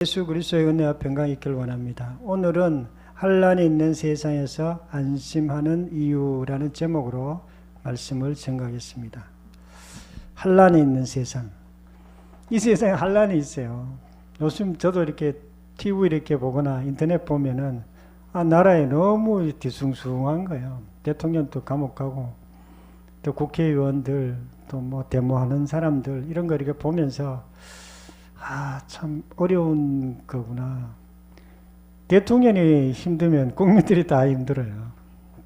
예수 그리스도의 은혜와 평강이 있길 원합니다. 오늘은 환난이 있는 세상에서 안심하는 이유라는 제목으로 말씀을 전가하겠습니다. 환난이 있는 세상. 이 세상에 환난이 있어요. 요즘 저도 이렇게 TV 이렇게 보거나 인터넷 보면은 나라에 너무 뒤숭숭한 거예요. 대통령도 감옥 가고 또 국회의원들 또 뭐 데모하는 사람들 이런 거 이렇게 보면서 참 어려운 거구나. 대통령이 힘들면 국민들이 다 힘들어요.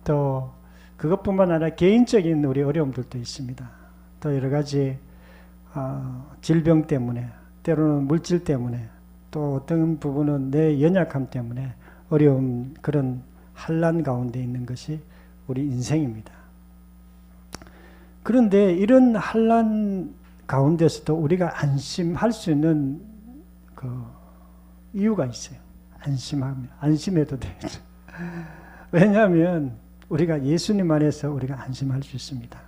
또 그것뿐만 아니라 개인적인 우리 어려움들도 있습니다. 또 여러 가지 질병 때문에, 때로는 물질 때문에, 또 어떤 부분은 내 연약함 때문에 어려운 그런 환난 가운데 있는 것이 우리 인생입니다. 그런데 이런 환난 가운데서도 우리가 안심할 수 있는 그 이유가 있어요. 안심해도 되죠. 왜냐하면 우리가 예수님 안에서 우리가 안심할 수 있습니다.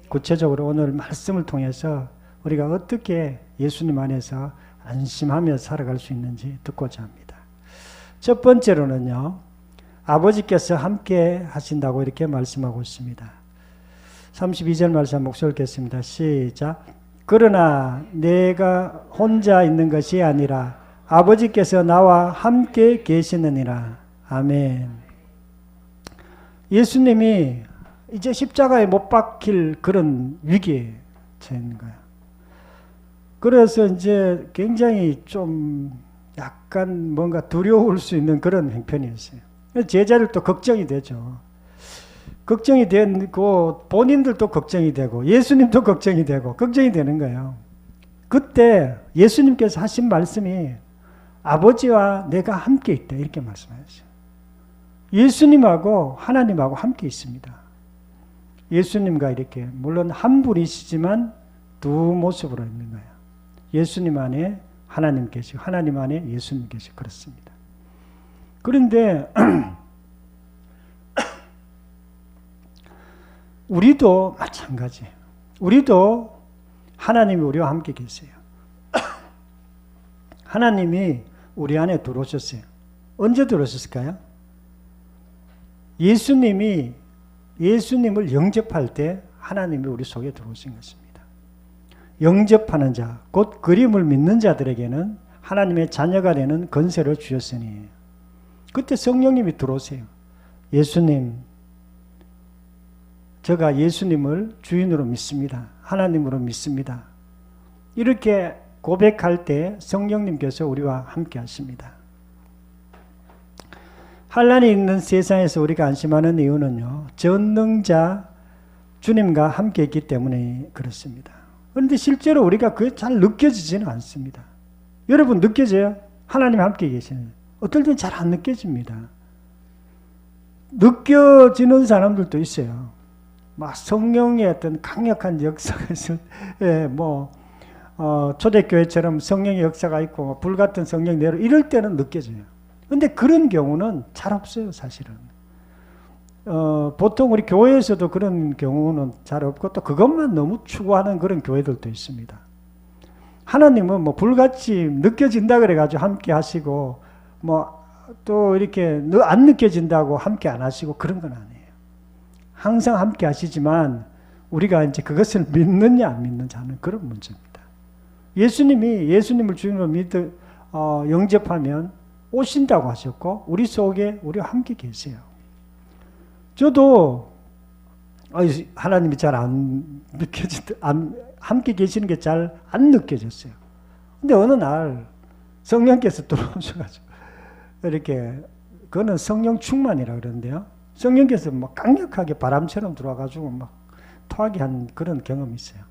구체적으로 오늘 말씀을 통해서 우리가 어떻게 예수님 안에서 안심하며 살아갈 수 있는지 듣고자 합니다. 첫 번째로는요, 아버지께서 함께 하신다고 이렇게 말씀하고 있습니다. 32절 말씀 목소리 읽겠습니다. 시작. 그러나 내가 혼자 있는 것이 아니라 아버지께서 나와 함께 계시느니라. 아멘. 예수님이 이제 십자가에 못 박힐 그런 위기에 처해 있는 거예요. 그래서 이제 굉장히 좀 약간 뭔가 두려울 수 있는 그런 형편이었어요. 제자들 또 걱정이 되죠. 걱정이 되고 본인들도 걱정이 되고 예수님도 걱정이 되고 걱정이 되는 거예요. 그때 예수님께서 하신 말씀이 아버지와 내가 함께 있다 이렇게 말씀하셨어요. 예수님하고 하나님하고 함께 있습니다. 예수님과 이렇게 물론 한 분이시지만 두 모습으로 있는 거예요. 예수님 안에 하나님 계시고 하나님 안에 예수님 계시고 그렇습니다. 그런데 우리도 마찬가지예요. 우리도 하나님이 우리와 함께 계세요. 하나님이 우리 안에 들어오셨어요. 언제 들어오셨을까요? 예수님을 영접할 때 하나님이 우리 속에 들어오신 것입니다. 영접하는 자, 곧 그림을 믿는 자들에게는 하나님의 자녀가 되는 권세를 주셨으니 그때 성령님이 들어오세요. 예수님, 제가 예수님을 주인으로 믿습니다. 하나님으로 믿습니다. 이렇게 고백할 때 성령님께서 우리와 함께 하십니다. 환난이 있는 세상에서 우리가 안심하는 이유는요, 전능자 주님과 함께 있기 때문에 그렇습니다. 그런데 실제로 우리가 그게 잘 느껴지지는 않습니다. 여러분 느껴져요? 하나님 함께 계시는. 어떨 때는 잘 안 느껴집니다. 느껴지는 사람들도 있어요. 막 성령의 어떤 강력한 역사가 있을, 초대교회처럼 성령의 역사가 있고, 불같은 성령 내려 이럴 때는 느껴져요. 근데 그런 경우는 잘 없어요, 사실은. 보통 우리 교회에서도 그런 경우는 잘 없고, 또 그것만 너무 추구하는 그런 교회들도 있습니다. 하나님은 뭐 불같이 느껴진다 그래가지고 함께 하시고, 또 이렇게 안 느껴진다고 함께 안 하시고 그런 건 아니에요. 항상 함께 하시지만 우리가 이제 그것을 믿느냐 안 믿느냐 하는 그런 문제입니다. 예수님을 주인으로 영접하면 오신다고 하셨고 우리 속에 우리와 함께 계세요. 저도 하나님이 잘 안 함께 계시는 게 잘 안 느껴졌어요. 근데 어느 날 성령께서 들어오셔가지고 이렇게 그거는 성령 충만이라 그러는데요. 성령께서 강력하게 바람처럼 들어와가지고 토하게 한 그런 경험이 있어요.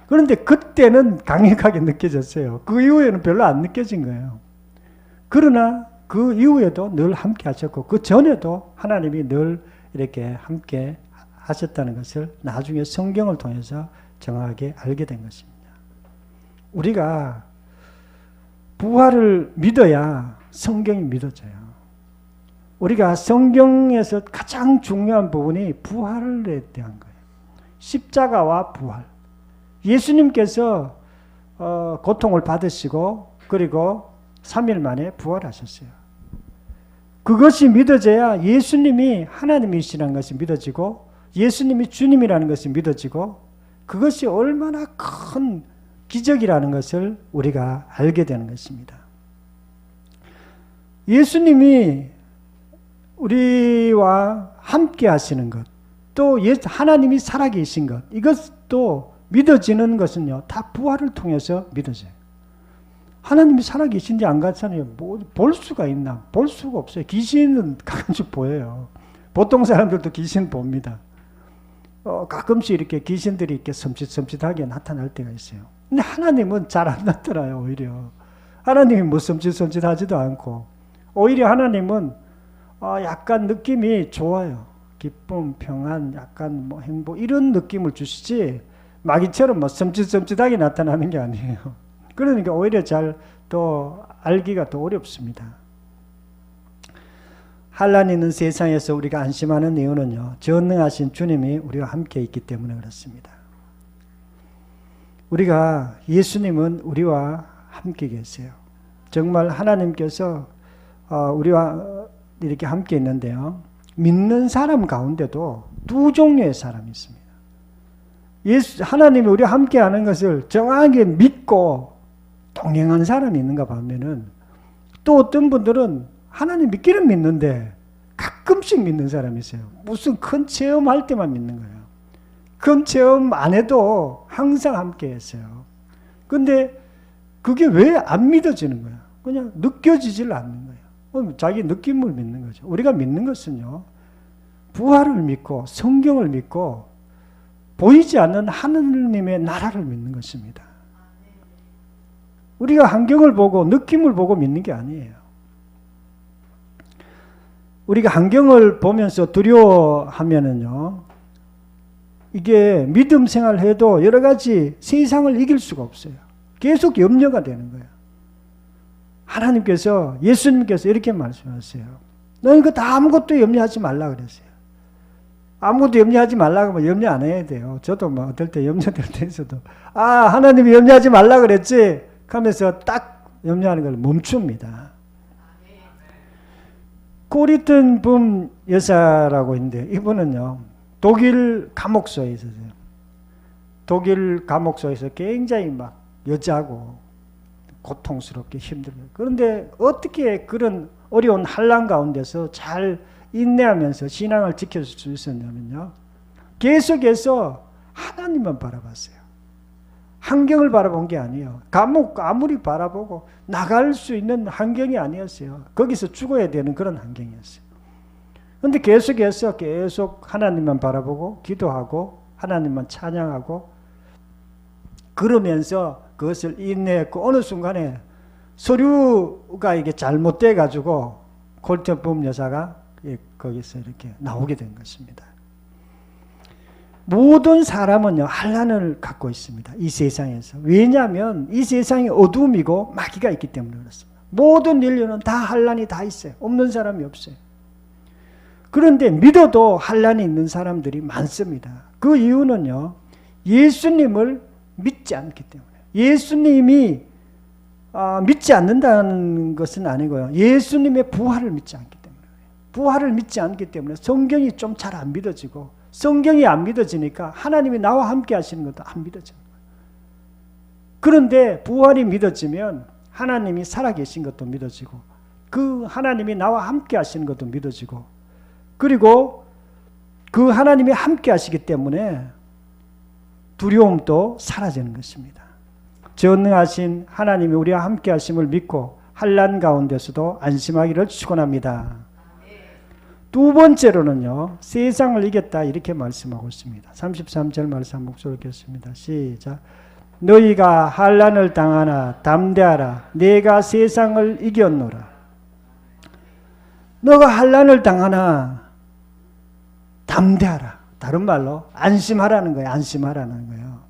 그런데 그때는 강력하게 느껴졌어요. 그 이후에는 별로 안 느껴진 거예요. 그러나 그 이후에도 늘 함께 하셨고 그 전에도 하나님이 늘 이렇게 함께 하셨다는 것을 나중에 성경을 통해서 정확하게 알게 된 것입니다. 우리가 부활을 믿어야 성경이 믿어져요. 우리가 성경에서 가장 중요한 부분이 부활에 대한 거예요. 십자가와 부활. 예수님께서 고통을 받으시고 그리고 3일 만에 부활하셨어요. 그것이 믿어져야 예수님이 하나님이시라는 것이 믿어지고 예수님이 주님이라는 것이 믿어지고 그것이 얼마나 큰 기적이라는 것을 우리가 알게 되는 것입니다. 예수님이 우리와 함께 하시는 것, 또 하나님이 살아계신 것, 이것도 믿어지는 것은요, 다 부활을 통해서 믿어져요. 하나님이 살아계신지 안 같잖아요. 볼 수가 있나? 볼 수가 없어요. 귀신은 가끔씩 보여요. 보통 사람들도 귀신 봅니다. 가끔씩 이렇게 귀신들이 이렇게 섬찟섬찟하게 나타날 때가 있어요. 근데 하나님은 잘 안 나타나요, 오히려. 하나님이 뭐 섬찟섬찟하지도 않고, 오히려 하나님은 약간 느낌이 좋아요. 기쁨, 평안, 약간 뭐 행복, 이런 느낌을 주시지, 마귀처럼 뭐 섬찟섬찟하게 나타나는 게 아니에요. 그러니까 오히려 잘 또 알기가 더 어렵습니다. 환난이 있는 세상에서 우리가 안심하는 이유는요, 전능하신 주님이 우리와 함께 있기 때문에 그렇습니다. 우리가 예수님은 우리와 함께 계세요. 정말 하나님께서 우리와 이렇게 함께 있는데요, 믿는 사람 가운데도 두 종류의 사람이 있습니다. 하나님이 우리와 함께 하는 것을 정확하게 믿고 동행하는 사람이 있는가 보면은, 또 어떤 분들은 하나님 믿기는 믿는데 가끔씩 믿는 사람이 있어요. 무슨 큰 체험할 때만 믿는 거예요. 큰 체험 안 해도 항상 함께 했어요. 근데 그게 왜 안 믿어지는 거야? 그냥 느껴지질 않는 거예요. 자기 느낌을 믿는 거죠. 우리가 믿는 것은요, 부활을 믿고 성경을 믿고 보이지 않는 하느님의 나라를 믿는 것입니다. 우리가 환경을 보고 느낌을 보고 믿는 게 아니에요. 우리가 환경을 보면서 두려워하면은요, 이게 믿음 생활을 해도 여러 가지 세상을 이길 수가 없어요. 계속 염려가 되는 거예요. 하나님께서, 예수님께서 이렇게 말씀하세요. 너희 이거 다 아무것도 염려하지 말라 그랬어요. 아무것도 염려하지 말라고 하면 염려 안 해야 돼요. 저도 뭐 어떨 때 염려될 때 있어도, 하나님이 염려하지 말라 그랬지 하면서 딱 염려하는 걸 멈춥니다. 코리튼 붐 여사라고 있는데, 이분은요, 독일 감옥소에 있었어요. 독일 감옥소에서 굉장히 막 여자고 고통스럽게 힘들어요. 그런데 어떻게 그런 어려운 환난 가운데서 잘 인내하면서 신앙을 지킬 수 있었냐면요, 계속해서 하나님만 바라봤어요. 환경을 바라본 게 아니에요. 감옥 아무리 바라보고 나갈 수 있는 환경이 아니었어요. 거기서 죽어야 되는 그런 환경이었어요. 그런데 계속 하나님만 바라보고 기도하고 하나님만 찬양하고 그러면서 그것을 인내했고, 어느 순간에 서류가 이게 잘못돼 가지고 콜트범 여사가 거기서 이렇게 나오게 된 것입니다. 모든 사람은요, 환난을 갖고 있습니다. 이 세상에서. 왜냐하면 이 세상이 어둠이고 마귀가 있기 때문에 그렇습니다. 모든 인류는 다 환난이 다 있어요. 없는 사람이 없어요. 그런데 믿어도 환난이 있는 사람들이 많습니다. 그 이유는요, 예수님을 믿지 않기 때문에. 예수님이 믿지 않는다는 것은 아니고요, 예수님의 부활을 믿지 않기 때문에. 부활을 믿지 않기 때문에 성경이 좀 잘 안 믿어지고, 성경이 안 믿어지니까 하나님이 나와 함께 하시는 것도 안 믿어져요. 그런데 부활이 믿어지면 하나님이 살아계신 것도 믿어지고, 그 하나님이 나와 함께 하시는 것도 믿어지고, 그리고 그 하나님이 함께 하시기 때문에 두려움도 사라지는 것입니다. 전능하신 하나님이 우리와 함께 하심을 믿고 환난 가운데서도 안심하기를 축원합니다. 두 번째로는요, 세상을 이겼다 이렇게 말씀하고 있습니다. 33절 말씀 목소리 읽겠습니다. 시작. 너희가 환난을 당하나 담대하라. 내가 세상을 이겼노라. 너가 환난을 당하나 담대하라. 다른 말로 안심하라는 거예요. 안심하라는 거예요.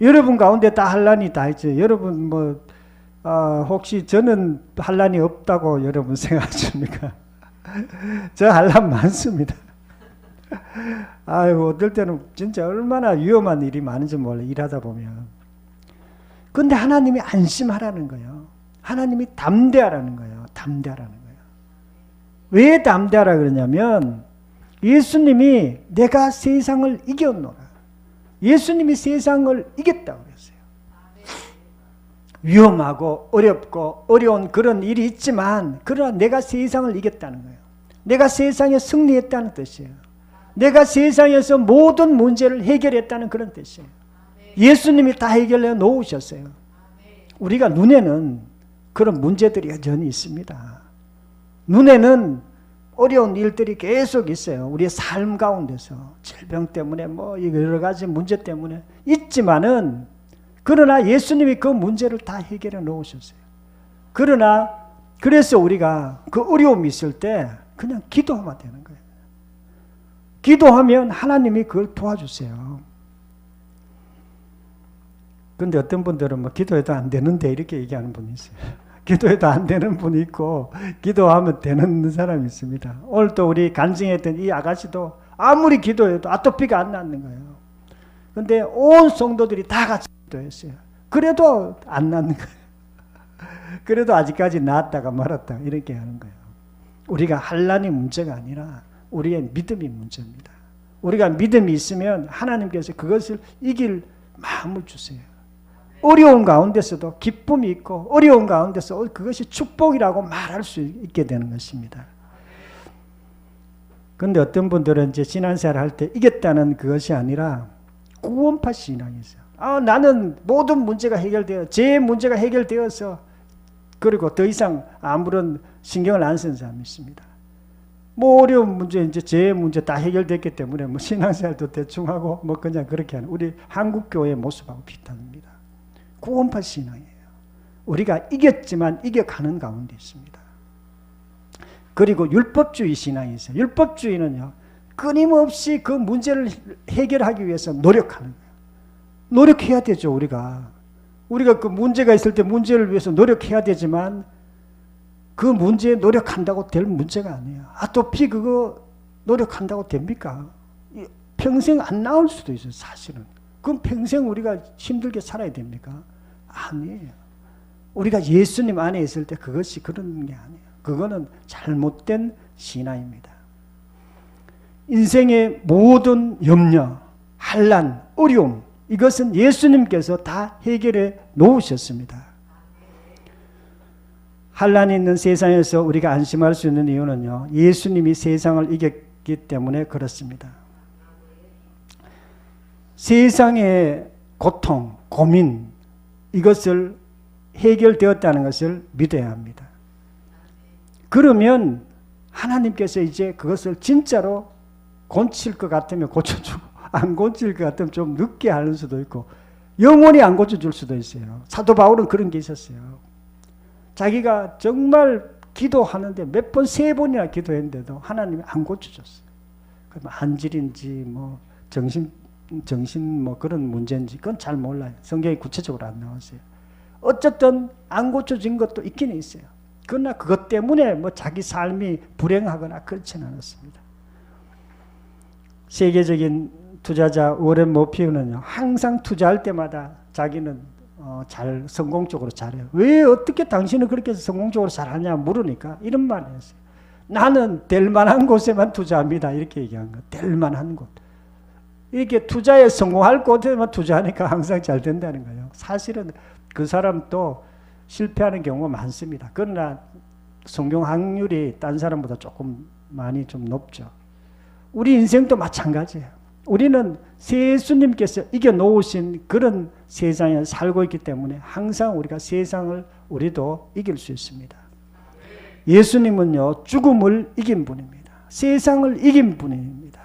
여러분 가운데 다 환난이 다 있죠. 여러분 혹시 저는 환난이 없다고 여러분 생각하십니까? 저 환난 많습니다. 아이고, 어떨 때는 진짜 얼마나 위험한 일이 많은지 몰라, 일하다 보면. 근데 하나님이 안심하라는 거예요. 하나님이 담대하라는 거예요. 담대하라는 거예요. 왜 담대하라 그러냐면 예수님이 내가 세상을 이겼노라. 예수님이 세상을 이겼다고 그랬어요. 위험하고 어렵고 어려운 그런 일이 있지만 그러나 내가 세상을 이겼다는 거예요. 내가 세상에 승리했다는 뜻이에요. 내가 세상에서 모든 문제를 해결했다는 그런 뜻이에요. 예수님이 다 해결해 놓으셨어요. 우리가 눈에는 그런 문제들이 여전히 있습니다. 눈에는 어려운 일들이 계속 있어요. 우리의 삶 가운데서 질병 때문에 뭐 여러 가지 문제 때문에 있지만은 그러나 예수님이 그 문제를 다 해결해 놓으셨어요. 그러나 그래서 우리가 그 어려움이 있을 때 그냥 기도하면 되는 거예요. 기도하면 하나님이 그걸 도와주세요. 그런데 어떤 분들은 뭐 기도해도 안 되는데 이렇게 얘기하는 분이 있어요. 기도해도 안 되는 분이 있고 기도하면 되는 사람이 있습니다. 오늘 또 우리 간증했던 이 아가씨도 아무리 기도해도 아토피가 안 낫는 거예요. 그런데 온 성도들이 다 같이 기도했어요. 그래도 안 낫는 거예요. 그래도 아직까지 나았다가 말았다 이렇게 하는 거예요. 우리가 환난이 문제가 아니라 우리의 믿음이 문제입니다. 우리가 믿음이 있으면 하나님께서 그것을 이길 마음을 주세요. 어려운 가운데서도 기쁨이 있고 어려운 가운데서 그것이 축복이라고 말할 수 있게 되는 것입니다. 그런데 어떤 분들은 이제 신앙생활 할 때 이겼다는 그것이 아니라 구원파 신앙이 있어요. 나는 모든 문제가 해결되어 제 문제가 해결되어서 그리고 더 이상 아무런 신경을 안 쓰는 사람이 있습니다. 뭐 어려운 문제 이제 제 문제 다 해결됐기 때문에 뭐 신앙생활도 대충 하고 뭐 그냥 그렇게 하는 우리 한국 교회의 모습하고 비슷합니다. 구원파 신앙이에요. 우리가 이겼지만 이겨가는 가운데 있습니다. 그리고 율법주의 신앙이 있어요. 율법주의는요, 끊임없이 그 문제를 해결하기 위해서 노력하는 거예요. 노력해야 되죠, 우리가 그 문제가 있을 때 문제를 위해서 노력해야 되지만 그 문제에 노력한다고 될 문제가 아니에요. 아토피 그거 노력한다고 됩니까? 평생 안 나올 수도 있어요, 사실은. 그럼 평생 우리가 힘들게 살아야 됩니까? 아니에요. 우리가 예수님 안에 있을 때 그것이 그런 게 아니에요. 그거는 잘못된 신앙입니다. 인생의 모든 염려, 환난, 어려움 이것은 예수님께서 다 해결해 놓으셨습니다. 환난이 있는 세상에서 우리가 안심할 수 있는 이유는요, 예수님이 세상을 이겼기 때문에 그렇습니다. 세상의 고통, 고민 이것을 해결되었다는 것을 믿어야 합니다. 그러면 하나님께서 이제 그것을 진짜로 고칠 것 같으면 고쳐주고 안 고칠 것 같으면 좀 늦게 하는 수도 있고 영원히 안 고쳐줄 수도 있어요. 사도 바울은 그런 게 있었어요. 자기가 정말 기도하는데 몇 번, 3번이나 기도했는데도 하나님이 안 고쳐줬어요. 그럼 안질인지 뭐 정신 뭐 그런 문제인지 그건 잘 몰라요. 성경이 구체적으로 안 나왔어요. 어쨌든 안 고쳐진 것도 있긴 있어요. 그러나 그것 때문에 뭐 자기 삶이 불행하거나 그렇지는 않았습니다. 세계적인 투자자 워렌 버핏은요, 항상 투자할 때마다 자기는 잘 성공적으로 잘해요. 왜 어떻게 당신은 그렇게 성공적으로 잘하냐 물으니까 이런 말을 했어요. 나는 될 만한 곳에만 투자합니다. 이렇게 얘기한 거. 될 만한 곳. 이렇게 투자에 성공할 곳에만 투자하니까 항상 잘 된다는 거예요. 사실은 그 사람도 실패하는 경우가 많습니다. 그러나 성공 확률이 딴 사람보다 조금 많이 좀 높죠. 우리 인생도 마찬가지예요. 우리는 예수님께서 이겨놓으신 그런 세상에 살고 있기 때문에 항상 우리가 세상을 우리도 이길 수 있습니다. 예수님은요, 죽음을 이긴 분입니다. 세상을 이긴 분입니다.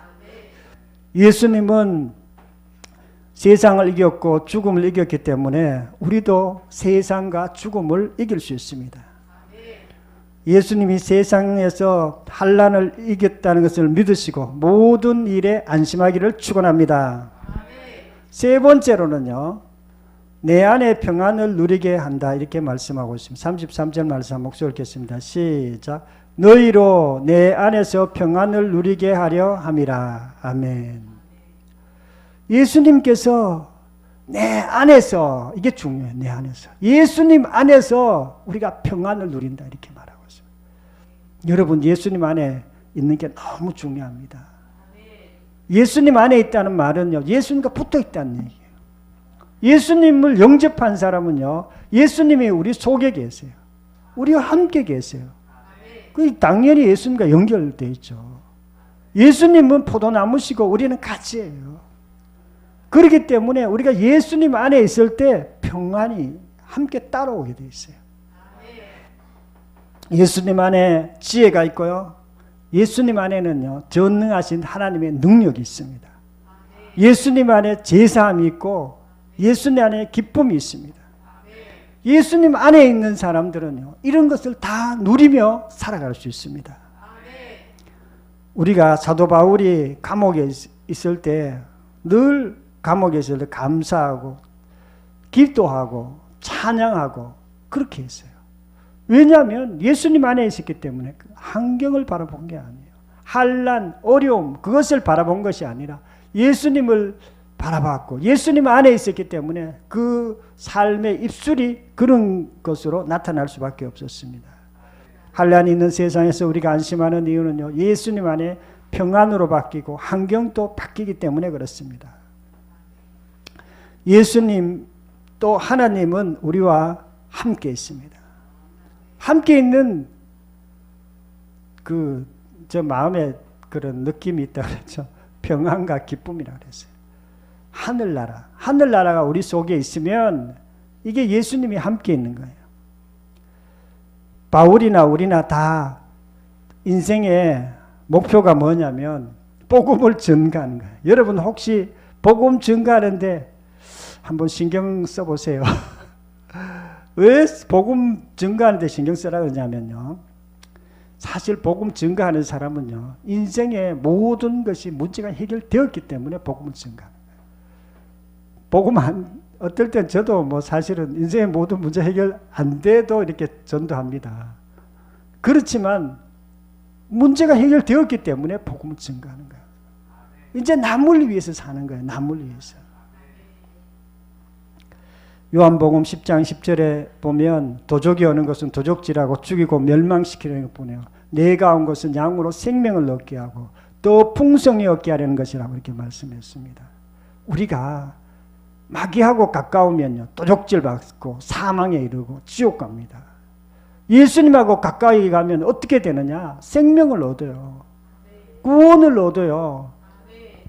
예수님은 세상을 이겼고 죽음을 이겼기 때문에 우리도 세상과 죽음을 이길 수 있습니다. 예수님이 세상에서 환난을 이겼다는 것을 믿으시고 모든 일에 안심하기를 축원합니다. 3번째로는요, 내 안에 평안을 누리게 한다 이렇게 말씀하고 있습니다. 33절 말씀 목소리 읽겠습니다. 시작. 너희로 내 안에서 평안을 누리게 하려 함이라. 아멘. 예수님께서 내 안에서, 이게 중요해요. 내 안에서. 예수님 안에서 우리가 평안을 누린다 이렇게 말하고 있습니다. 여러분 예수님 안에 있는 게 너무 중요합니다. 예수님 안에 있다는 말은요, 예수님과 붙어 있다는 얘기예요. 예수님을 영접한 사람은요, 예수님이 우리 속에 계세요. 우리와 함께 계세요. 그 당연히 예수님과 연결되어 있죠. 예수님은 포도나무시고 우리는 가지예요. 그렇기 때문에 우리가 예수님 안에 있을 때 평안이 함께 따라오게 되어 있어요. 예수님 안에 지혜가 있고요. 예수님 안에는요, 전능하신 하나님의 능력이 있습니다. 예수님 안에 제사함이 있고 예수님 안에 기쁨이 있습니다. 예수님 안에 있는 사람들은요, 이런 것을 다 누리며 살아갈 수 있습니다. 우리가 사도 바울이 감옥에 있을 때 늘 감옥에 있을 때 감사하고 기도하고 찬양하고 그렇게 했어요. 왜냐하면 예수님 안에 있었기 때문에 환경을 바라본 게 아니에요. 환난, 어려움 그것을 바라본 것이 아니라 예수님을 바라봤고 예수님 안에 있었기 때문에 그 삶의 입술이 그런 것으로 나타날 수밖에 없었습니다. 환난이 있는 세상에서 우리가 안심하는 이유는요, 예수님 안에 평안으로 바뀌고 환경도 바뀌기 때문에 그렇습니다. 예수님 또 하나님은 우리와 함께 있습니다. 함께 있는 저 마음에 그런 느낌이 있다고 그랬죠. 평안과 기쁨이라고 그랬어요. 하늘나라가 우리 속에 있으면 이게 예수님이 함께 있는 거예요. 바울이나 우리나 다 인생의 목표가 뭐냐면 복음을 전가하는 거예요. 여러분 혹시 복음 전가하는데 한번 신경 써보세요. 왜 복음 전가하는데 신경 쓰라 그러냐면요, 사실 복음 전가하는 사람은요, 인생의 모든 것이 문제가 해결되었기 때문에 복음을 전가하는 거예요. 복음 어떨 땐 저도 뭐 사실은 인생의 모든 문제 해결 안 돼도 이렇게 전도합니다. 그렇지만 문제가 해결되었기 때문에 복음을 전가하는 거예요. 이제 남을 위해서 사는 거예요. 남을 위해서. 요한복음 10장 10절에 보면 도적이 오는 것은 도적질하고 죽이고 멸망시키려는 것뿐이에요. 내가 온 것은 양으로 생명을 얻게 하고 또 풍성히 얻게 하려는 것이라고 이렇게 말씀했습니다. 우리가 마귀하고 가까우면요, 도적질 받고 사망에 이르고 지옥 갑니다. 예수님하고 가까이 가면 어떻게 되느냐? 생명을 얻어요. 구원을 얻어요.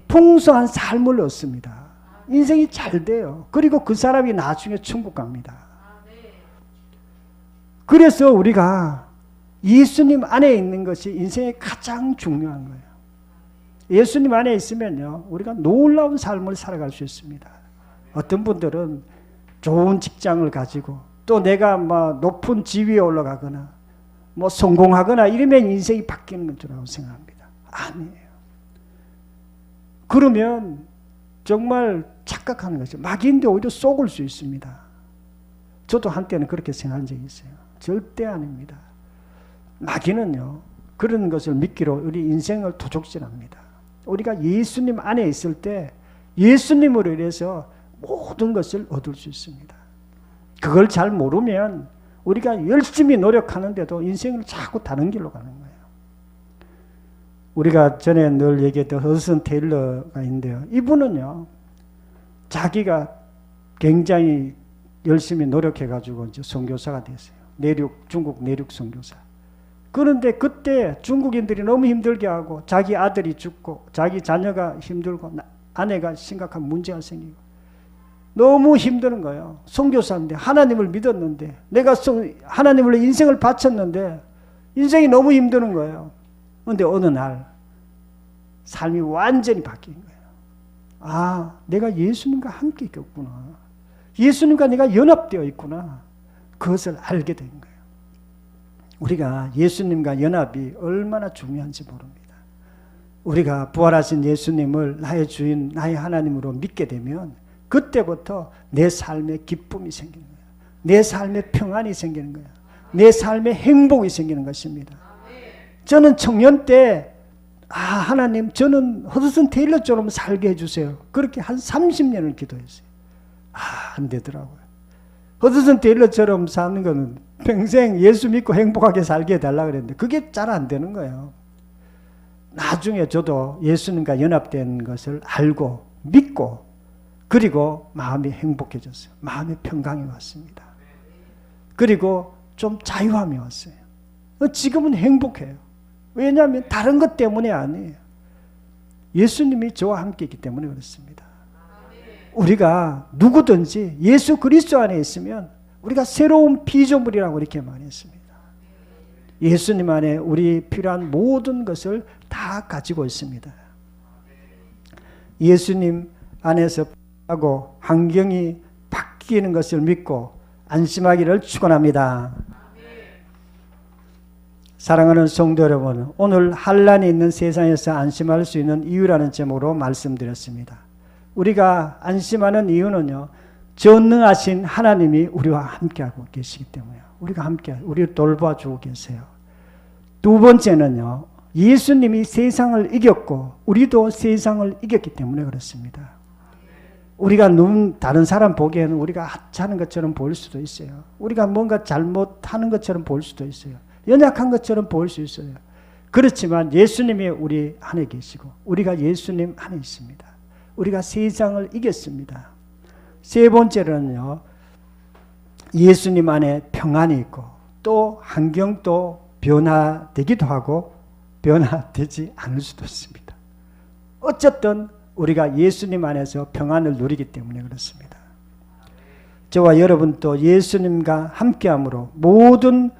풍성한 삶을 얻습니다. 인생이 잘 돼요. 그리고 그 사람이 나중에 천국 갑니다. 그래서 우리가 예수님 안에 있는 것이 인생에 가장 중요한 거예요. 예수님 안에 있으면요, 우리가 놀라운 삶을 살아갈 수 있습니다. 어떤 분들은 좋은 직장을 가지고 또 내가 뭐 높은 지위에 올라가거나 뭐 성공하거나 이러면 인생이 바뀌는 줄 생각합니다. 아니에요. 그러면 정말 착각하는 거죠. 마귀인데 오히려 속을 수 있습니다. 저도 한때는 그렇게 생각한 적이 있어요. 절대 아닙니다. 마귀는요, 그런 것을 믿기로 우리 인생을 도적질합니다. 우리가 예수님 안에 있을 때 예수님으로 인해서 모든 것을 얻을 수 있습니다. 그걸 잘 모르면 우리가 열심히 노력하는데도 인생을 자꾸 다른 길로 가는 거예요. 우리가 전에 늘 얘기했던 허드슨 테일러가 있는데요. 이분은요, 자기가 굉장히 열심히 노력해가지고 이제 선교사가 됐어요. 중국 내륙 선교사. 그런데 그때 중국인들이 너무 힘들게 하고 자기 아들이 죽고 자기 자녀가 힘들고 아내가 심각한 문제가 생기고 너무 힘드는 거예요. 선교사인데 하나님을 믿었는데 내가 하나님을 인생을 바쳤는데 인생이 너무 힘드는 거예요. 그런데 어느 날 삶이 완전히 바뀐 거예요. 아, 내가 예수님과 함께 있겠구나. 예수님과 내가 연합되어 있구나. 그것을 알게 된 거예요. 우리가 예수님과 연합이 얼마나 중요한지 모릅니다. 우리가 부활하신 예수님을 나의 주인, 나의 하나님으로 믿게 되면 그때부터 내 삶에 기쁨이 생기는 거예요. 내 삶에 평안이 생기는 거예요. 내 삶에 행복이 생기는 것입니다. 저는 청년 때 하나님, 저는 허드슨 테일러처럼 살게 해주세요. 그렇게 한 30년을 기도했어요. 안 되더라고요. 허드슨 테일러처럼 사는 거는 평생 예수 믿고 행복하게 살게 해달라 그랬는데 그게 잘 안 되는 거예요. 나중에 저도 예수님과 연합된 것을 알고 믿고 그리고 마음이 행복해졌어요. 마음의 평강이 왔습니다. 그리고 좀 자유함이 왔어요. 지금은 행복해요. 왜냐하면 다른 것 때문에 아니에요. 예수님이 저와 함께 있기 때문에 그렇습니다. 우리가 누구든지 예수 그리스도 안에 있으면 우리가 새로운 피조물이라고 이렇게 말했습니다. 예수님 안에 우리 필요한 모든 것을 다 가지고 있습니다. 예수님 안에서 하고 환경이 바뀌는 것을 믿고 안심하기를 축원합니다. 사랑하는 성도 여러분, 오늘 환난이 있는 세상에서 안심할 수 있는 이유라는 제목으로 말씀드렸습니다. 우리가 안심하는 이유는요, 전능하신 하나님이 우리와 함께하고 계시기 때문에요. 우리를 돌봐주고 계세요. 두 번째는요, 예수님이 세상을 이겼고 우리도 세상을 이겼기 때문에 그렇습니다. 우리가 다른 사람 보기에는 우리가 하찮은 것처럼 보일 수도 있어요. 우리가 뭔가 잘못하는 것처럼 보일 수도 있어요. 연약한 것처럼 보일 수 있어요. 그렇지만 예수님이 우리 안에 계시고 우리가 예수님 안에 있습니다. 우리가 세상을 이겼습니다. 세 번째로는요, 예수님 안에 평안이 있고 또 환경도 변화되기도 하고 변화되지 않을 수도 있습니다. 어쨌든 우리가 예수님 안에서 평안을 누리기 때문에 그렇습니다. 저와 여러분도 예수님과 함께함으로 모든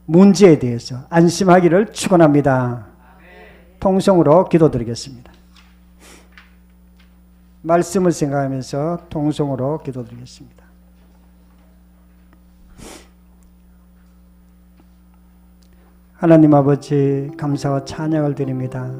문제에 대해서 안심하기를 축원합니다. 통성으로 기도드리겠습니다. 말씀을 생각하면서 통성으로 기도드리겠습니다. 하나님 아버지, 감사와 찬양을 드립니다.